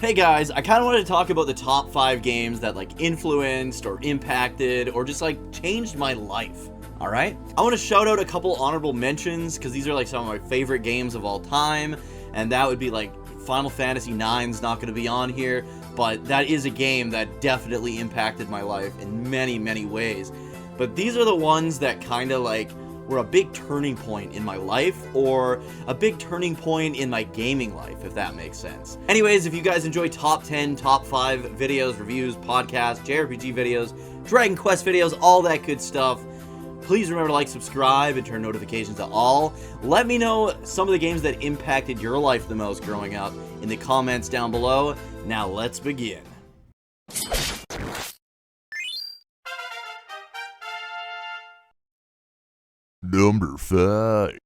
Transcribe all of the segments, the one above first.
Hey guys, I kind of wanted to talk about the top 5 games that like influenced or impacted or just like changed my life. Alright? I want to shout out a couple honorable mentions because these are like some of my favorite games of all time, and that would be like Final Fantasy IX's not going to be on here, but that is a game that definitely impacted my life in many, many ways. But these are the ones that kind of like were a big turning point in my life, or a big turning point in my gaming life, if that makes sense. Anyways, if you guys enjoy top 10, top 5 videos, reviews, podcasts, JRPG videos, Dragon Quest videos, all that good stuff, please remember to like, subscribe, and turn notifications to all. Let me know some of the games that impacted your life the most growing up in the comments down below. Now let's begin. Number 5.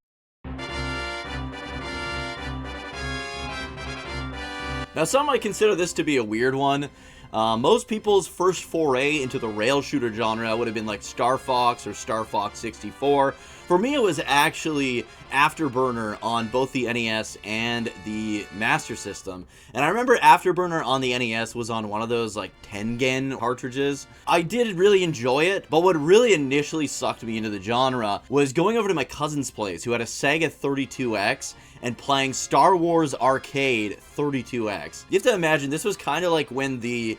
Now, some might consider this to be a weird one. Most people's first foray into the rail shooter genre would have been like Star Fox or Star Fox 64. For me, it was actually Afterburner on both the NES and the Master System. And I remember Afterburner on the NES was on one of those like Tengen cartridges. I did really enjoy it, but what really initially sucked me into the genre was going over to my cousin's place who had a Sega 32X and playing Star Wars Arcade 32X. You have to imagine, this was kind of like when the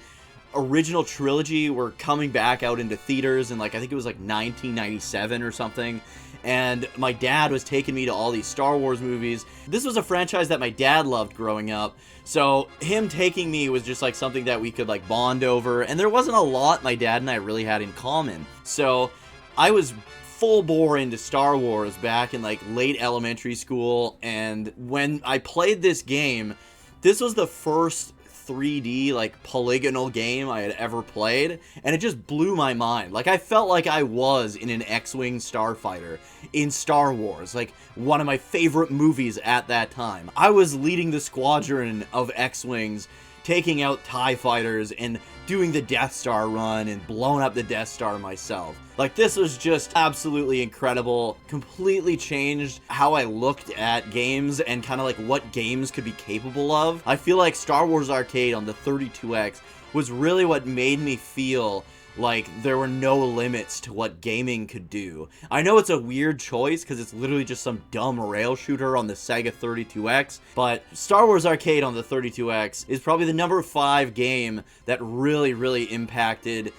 original trilogy were coming back out into theaters in like, I think it was like 1997 or something. And my dad was taking me to all these Star Wars movies. This was a franchise that my dad loved growing up, so him taking me was just like something that we could like bond over, and there wasn't a lot my dad and I really had in common. So I was full bore into Star Wars back in like late elementary school, and when I played this game, this was the first 3D like polygonal game I had ever played, and it just blew my mind. Like, I felt like I was in an X-Wing starfighter in Star Wars, like one of my favorite movies at that time. I was leading the squadron of X-Wings, taking out TIE fighters and doing the Death Star run and blowing up the Death Star myself. Like, this was just absolutely incredible. Completely changed how I looked at games and kind of like what games could be capable of. I feel like Star Wars Arcade on the 32X was really what made me feel like there were no limits to what gaming could do. I know it's a weird choice because it's literally just some dumb rail shooter on the Sega 32X, but Star Wars Arcade on the 32X is probably the number 5 game that really impacted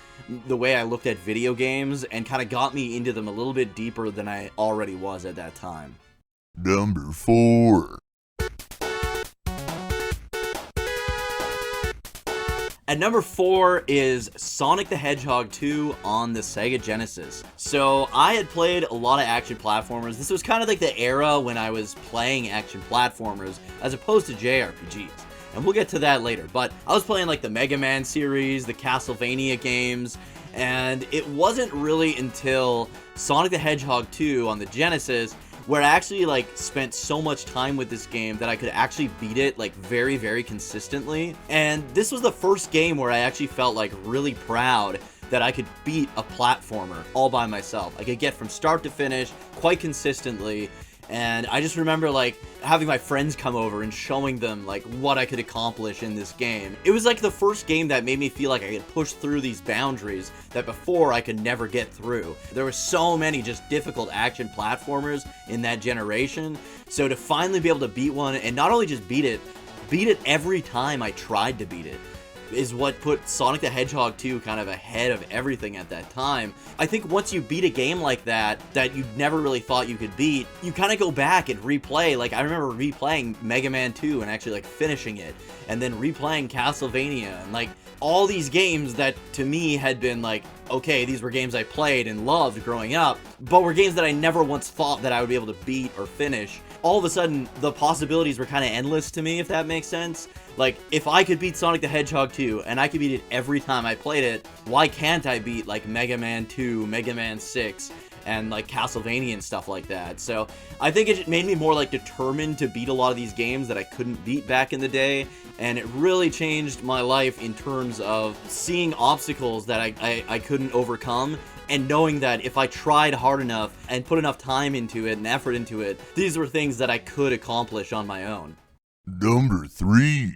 the way I looked at video games and kind of got me into them a little bit deeper than I already was at that time. Number 4. At number 4 is Sonic the Hedgehog 2 on the Sega Genesis. So I had played a lot of action platformers. This was kind of like the era when I was playing action platformers as opposed to JRPGs. And we'll get to that later. But I was playing like the Mega Man series, the Castlevania games, and it wasn't really until Sonic the Hedgehog 2 on the Genesis where I actually like spent so much time with this game that I could actually beat it like very consistently. And this was the first game where I actually felt like really proud that I could beat a platformer all by myself. I could get from start to finish quite consistently. And I just remember like having my friends come over and showing them like what I could accomplish in this game. It was like the first game that made me feel like I could push through these boundaries that before I could never get through. There were so many just difficult action platformers in that generation. So to finally be able to beat one, and not only just beat it every time I tried to beat it, is what put Sonic the Hedgehog 2 kind of ahead of everything at that time. I think once you beat a game like that you never really thought you could beat, you kind of go back and replay. Like, I remember replaying Mega Man 2 and actually like finishing it, and then replaying Castlevania, and like all these games that to me had been like, okay, these were games I played and loved growing up, but were games that I never once thought that I would be able to beat or finish. All of a sudden, the possibilities were kind of endless to me, if that makes sense. Like, if I could beat Sonic the Hedgehog 2, and I could beat it every time I played it, why can't I beat, like, Mega Man 2, Mega Man 6, and, like, Castlevania and stuff like that? So, I think it made me more, like, determined to beat a lot of these games that I couldn't beat back in the day, and it really changed my life in terms of seeing obstacles that I couldn't overcome, and knowing that if I tried hard enough and put enough time into it and effort into it, these were things that I could accomplish on my own. Number 3.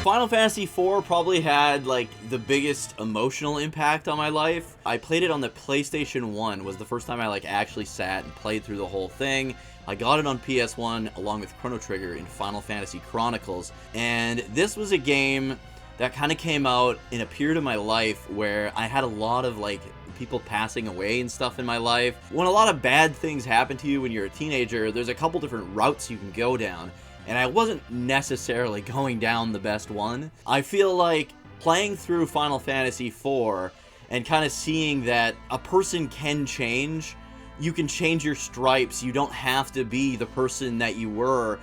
Final Fantasy IV probably had like the biggest emotional impact on my life. I played it on the PlayStation 1, was the first time I like actually sat and played through the whole thing. I got it on PS1 along with Chrono Trigger in Final Fantasy Chronicles, and this was a game that kind of came out in a period of my life where I had a lot of like people passing away and stuff in my life. When a lot of bad things happen to you when you're a teenager, there's a couple different routes you can go down, and I wasn't necessarily going down the best one. I feel like playing through Final Fantasy IV and kind of seeing that a person can change, you can change your stripes, you don't have to be the person that you were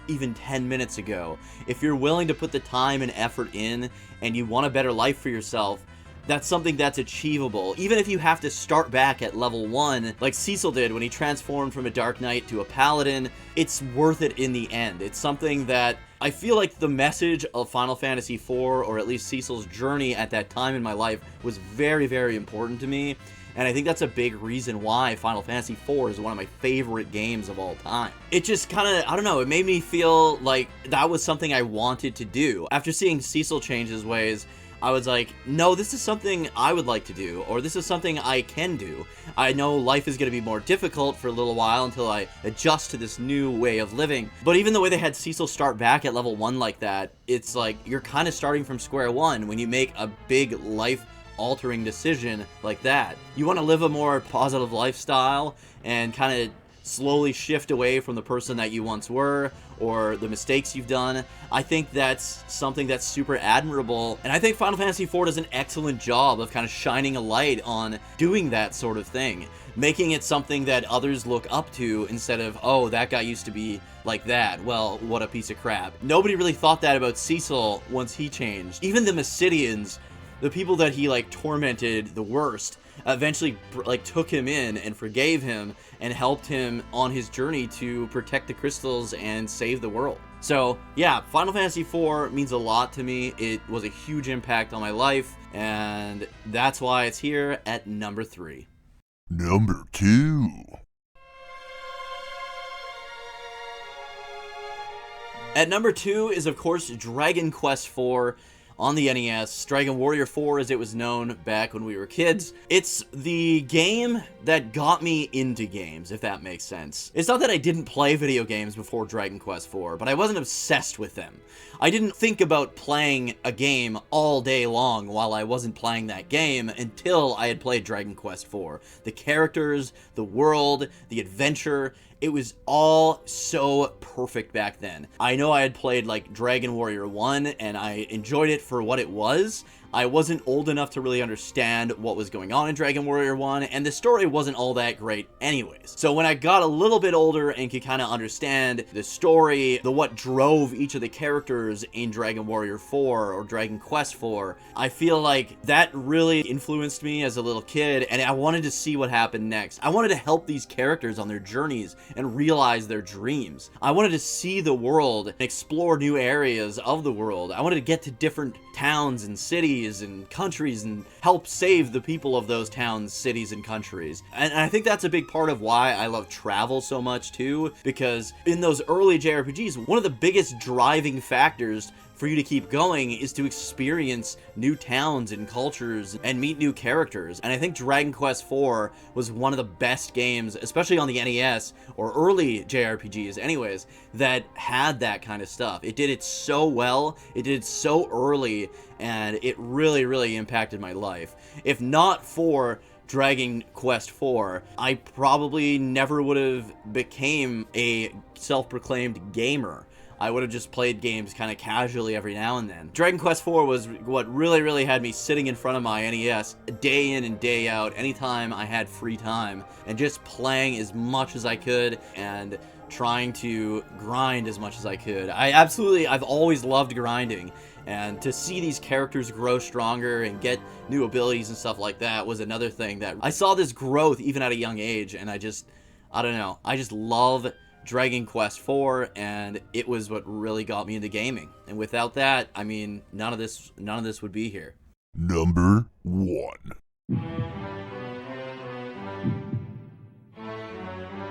even 10 minutes ago. If you're willing to put the time and effort in and you want a better life for yourself, that's something that's achievable. Even if you have to start back at level 1, like Cecil did when he transformed from a Dark Knight to a Paladin, it's worth it in the end. It's something that I feel like the message of Final Fantasy IV, or at least Cecil's journey at that time in my life, was very, very important to me. And I think that's a big reason why Final Fantasy IV is one of my favorite games of all time. It just kind of, I don't know, it made me feel like that was something I wanted to do. After seeing Cecil change his ways, I was like, no, this is something I would like to do, or this is something I can do. I know life is going to be more difficult for a little while until I adjust to this new way of living. But even the way they had Cecil start back at level 1 like that, it's like you're kind of starting from square one when you make a big life-altering decision like that. You want to live a more positive lifestyle and kind of slowly shift away from the person that you once were or the mistakes you've done. I think that's something that's super admirable, and I think Final Fantasy IV does an excellent job of kind of shining a light on doing that sort of thing, making it something that others look up to instead of, oh, that guy used to be like that, well, what a piece of crap. Nobody really thought that about Cecil once he changed. Even the Mysidians, the people that he like tormented the worst, eventually like took him in and forgave him and helped him on his journey to protect the crystals and save the world. So yeah, Final Fantasy IV means a lot to me. It was a huge impact on my life, and that's why it's here at number 3. Number 2. At number 2 is of course Dragon Quest IV on the NES, Dragon Warrior 4 as it was known back when we were kids. It's the game that got me into games, if that makes sense. It's not that I didn't play video games before Dragon Quest 4, but I wasn't obsessed with them. I didn't think about playing a game all day long while I wasn't playing that game until I had played Dragon Quest 4. The characters, the world, the adventure, it was all so perfect back then. I know I had played like Dragon Warrior 1 and I enjoyed it for what it was. I wasn't old enough to really understand what was going on in Dragon Warrior 1, and the story wasn't all that great anyways. So when I got a little bit older and could kind of understand the story, what drove each of the characters in Dragon Warrior 4 or Dragon Quest 4, I feel like that really influenced me as a little kid, and I wanted to see what happened next. I wanted to help these characters on their journeys and realize their dreams. I wanted to see the world and explore new areas of the world. I wanted to get to different towns and cities and countries and help save the people of those towns, cities, and countries. And I think that's a big part of why I love travel so much too, because in those early JRPGs, one of the biggest driving factors for you to keep going is to experience new towns and cultures and meet new characters. And I think Dragon Quest IV was one of the best games, especially on the NES or early JRPGs anyways, that had that kind of stuff. It did it so well, it did it so early, and it really, really impacted my life. If not for Dragon Quest IV, I probably never would have became a self-proclaimed gamer. I would have just played games kind of casually every now and then. Dragon Quest IV was what really, really had me sitting in front of my NES day in and day out, anytime I had free time, and just playing as much as I could and trying to grind as much as I could. I've always loved grinding, and to see these characters grow stronger and get new abilities and stuff like that was another thing that I saw this growth even at a young age, and I don't know, I just love Dragon Quest IV, and it was what really got me into gaming. And without that, I mean, none of this would be here. Number 1.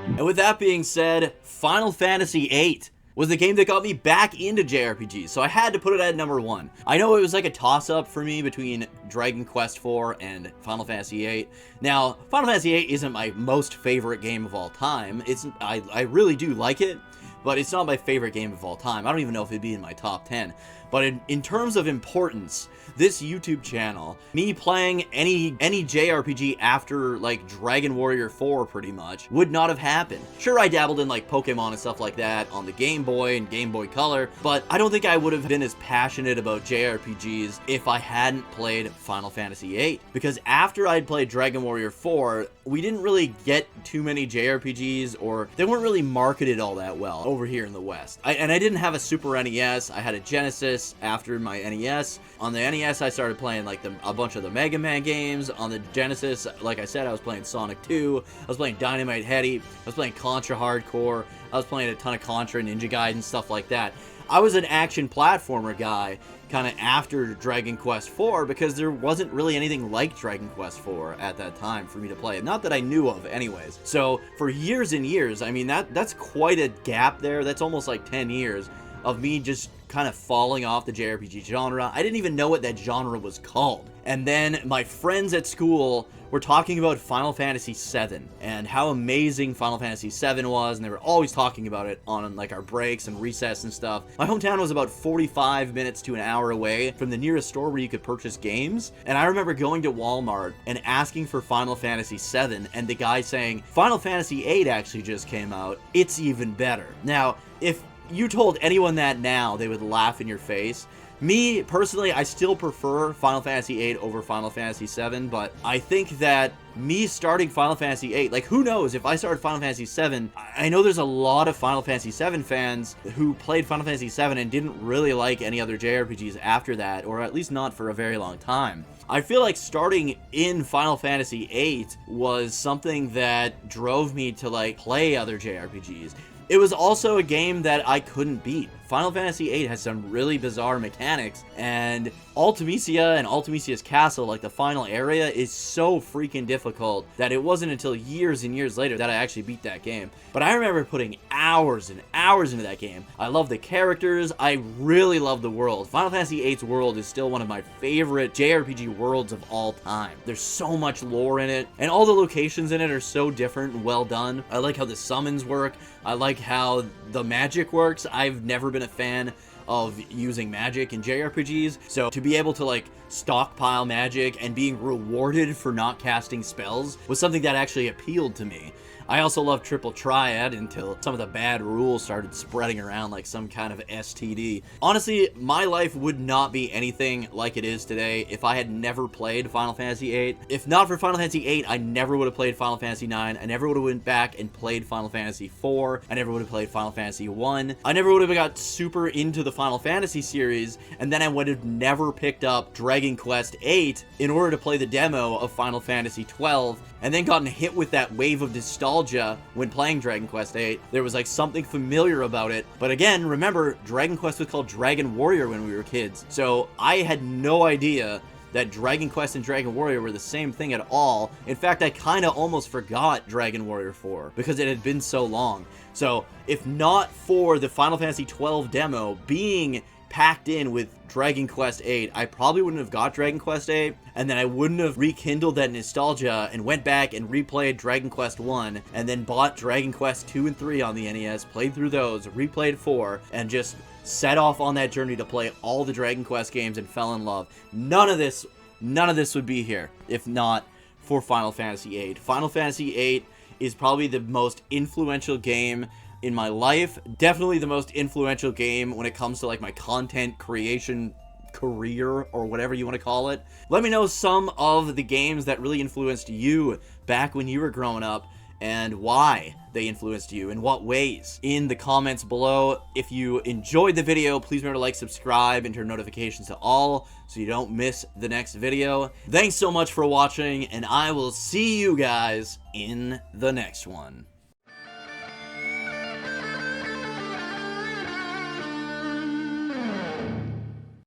And with that being said, Final Fantasy VIII was the game that got me back into JRPGs, so I had to put it at number 1. I know it was like a toss-up for me between Dragon Quest IV and Final Fantasy VIII. Now, Final Fantasy VIII isn't my most favorite game of all time. I really do like it, but it's not my favorite game of all time. I don't even know if it'd be in my top 10. But in terms of importance, this YouTube channel, me playing any JRPG after, like, Dragon Warrior 4, pretty much, would not have happened. Sure, I dabbled in, like, Pokemon and stuff like that on the Game Boy and Game Boy Color, but I don't think I would have been as passionate about JRPGs if I hadn't played Final Fantasy VIII. Because after I'd played Dragon Warrior 4, we didn't really get too many JRPGs, or they weren't really marketed all that well over here in the West. And I didn't have a Super NES, I had a Genesis after my NES. On the NES, I started playing like a bunch of the Mega Man games. On the Genesis, like I said, I was playing Sonic 2, I was playing Dynamite Headdy, I was playing Contra Hardcore, I was playing a ton of Contra, Ninja Gaiden, stuff like that. I was an action platformer guy kind of after Dragon Quest IV because there wasn't really anything like Dragon Quest IV at that time for me to play. Not that I knew of anyways. So for years and years, I mean, that's quite a gap there. That's almost like 10 years of me just kind of falling off the JRPG genre. I didn't even know what that genre was called. And then my friends at school were talking about Final Fantasy VII and how amazing Final Fantasy VII was, and they were always talking about it on like our breaks and recess and stuff. My hometown was about 45 minutes to an hour away from the nearest store where you could purchase games, and I remember going to Walmart and asking for Final Fantasy VII, and the guy saying, Final Fantasy VIII actually just came out, it's even better. Now, if you told anyone that now, they would laugh in your face. Me, personally, I still prefer Final Fantasy VIII over Final Fantasy VII, but I think that me starting Final Fantasy VIII, like, who knows, if I started Final Fantasy VII, I know there's a lot of Final Fantasy VII fans who played Final Fantasy VII and didn't really like any other JRPGs after that, or at least not for a very long time. I feel like starting in Final Fantasy VIII was something that drove me to, like, play other JRPGs. It was also a game that I couldn't beat. Final Fantasy VIII has some really bizarre mechanics, and Ultimisia and Ultimisia's castle, like the final area, is so freaking difficult that it wasn't until years and years later that I actually beat that game. But I remember putting hours and hours into that game. I love the characters, I really love the world. Final Fantasy VIII's world is still one of my favorite JRPG worlds of all time. There's so much lore in it, and all the locations in it are so different and well done. I like how the summons work, I like how the magic works. I've never been a fan of using magic in JRPGs, so to be able to like stockpile magic and being rewarded for not casting spells was something that actually appealed to me. I also love Triple Triad until some of the bad rules started spreading around like some kind of STD. Honestly, my life would not be anything like it is today if I had never played Final Fantasy VIII. If not for Final Fantasy VIII, I never would have played Final Fantasy IX. I never would have went back and played Final Fantasy IV. I never would have played Final Fantasy I. I never would have got super into the Final Fantasy series, and then I would have never picked up Dragon Quest VIII in order to play the demo of Final Fantasy XII, and then gotten hit with that wave of nostalgia when playing Dragon Quest VIII. There was like something familiar about it. But again, remember, Dragon Quest was called Dragon Warrior when we were kids. So I had no idea that Dragon Quest and Dragon Warrior were the same thing at all. In fact, I kind of almost forgot Dragon Warrior 4 because it had been so long. So if not for the Final Fantasy XII demo being packed in with Dragon Quest VIII, I probably wouldn't have got Dragon Quest VIII, and then I wouldn't have rekindled that nostalgia and went back and replayed Dragon Quest 1, and then bought Dragon Quest 2 and 3 on the NES, played through those, replayed 4, and just set off on that journey to play all the Dragon Quest games and fell in love. None of this would be here if not for Final Fantasy VIII. Final Fantasy VIII is probably the most influential game in my life, definitely the most influential game when it comes to like my content creation career or whatever you want to call it. Let me know some of the games that really influenced you back when you were growing up and why they influenced you, in what ways, in the comments below. If you enjoyed the video, please remember to like, subscribe, and turn notifications to all so you don't miss the next video. Thanks so much for watching, and I will see you guys in the next one.